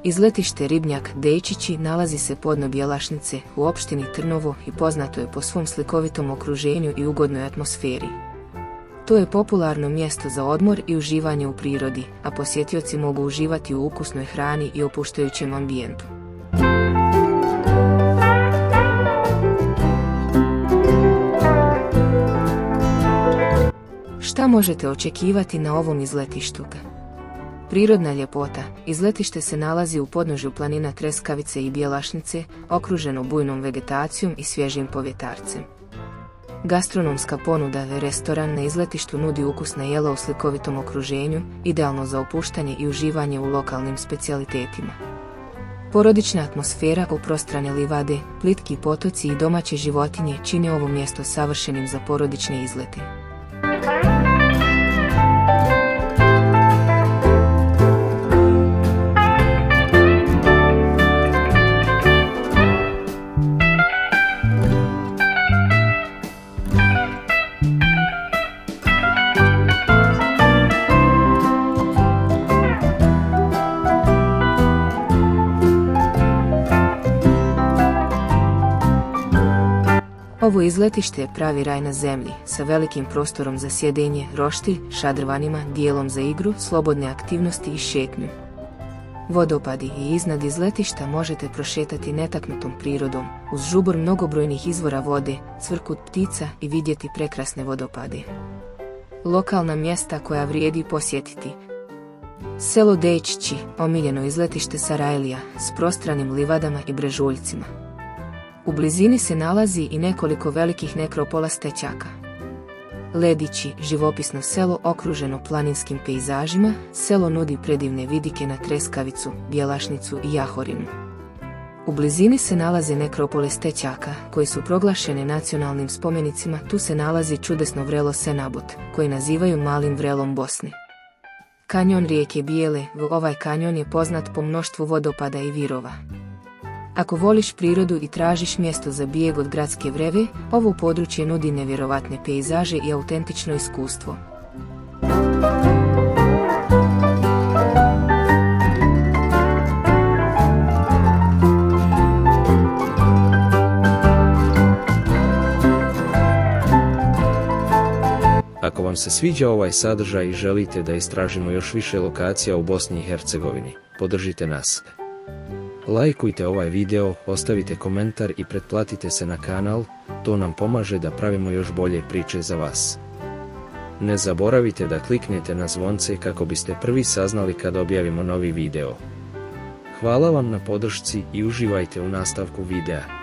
Izletište Ribnjak-Dejčići nalazi se podno Bjelašnice u opštini Trnovo i poznato je po svom slikovitom okruženju i ugodnoj atmosferi. To je popularno mjesto za odmor i uživanje u prirodi, a posjetioci mogu uživati u ukusnoj hrani i opuštajućem ambijentu. Šta možete očekivati na ovom izletištu? Prirodna ljepota. Izletište se nalazi u podnožju planina Treskavice i Bjelašnice, okruženo bujnom vegetacijom i svježim povjetarcem. Gastronomska ponuda Restoran na izletištu nudi ukusna jela u slikovitom okruženju, idealno za opuštanje i uživanje u lokalnim specijalitetima. Porodična atmosfera, oprostrane livade, plitki potoci i domaće životinje čine ovo mjesto savršenim za porodične izlete. Ovo izletište je pravi raj na zemlji, sa velikim prostorom za sjedenje, roštilj, šadrvanima, dijelom za igru, slobodne aktivnosti i šetnju. Vodopadi i iznad izletišta možete prošetati netaknutom prirodom, uz žubor mnogobrojnih izvora vode, cvrkut ptica i vidjeti prekrasne vodopade. Lokalna mjesta koja vrijedi posjetiti. Selo Dejčići, omiljeno izletište Sarajlija, s prostranim livadama i brežuljcima. U blizini se nalazi i nekoliko velikih nekropola stećaka. Ledići, živopisno selo okruženo planinskim pejzažima, selo nudi predivne vidike na Treskavicu, Bjelašnicu i Jahorinu. U blizini se nalaze nekropole stećaka, koji su proglašene nacionalnim spomenicima. Tu se nalazi čudesno vrelo Senabot, koji nazivaju malim vrelom Bosne. Kanjon rijeke Bijele, ovaj kanjon je poznat po mnoštvu vodopada i virova. Ako voliš prirodu i tražiš mjesto za bijeg od gradske vreve, ovo područje nudi nevjerovatne pejzaže i autentično iskustvo. Ako vam se sviđa ovaj sadržaj i želite da istražimo još više lokacija u Bosni i Hercegovini, podržite nas. Lajkujte ovaj video, ostavite komentar i pretplatite se na kanal, to nam pomaže da pravimo još bolje priče za vas. Ne zaboravite da kliknete na zvonce kako biste prvi saznali kad objavimo novi video. Hvala vam na podršci i uživajte u nastavku videa.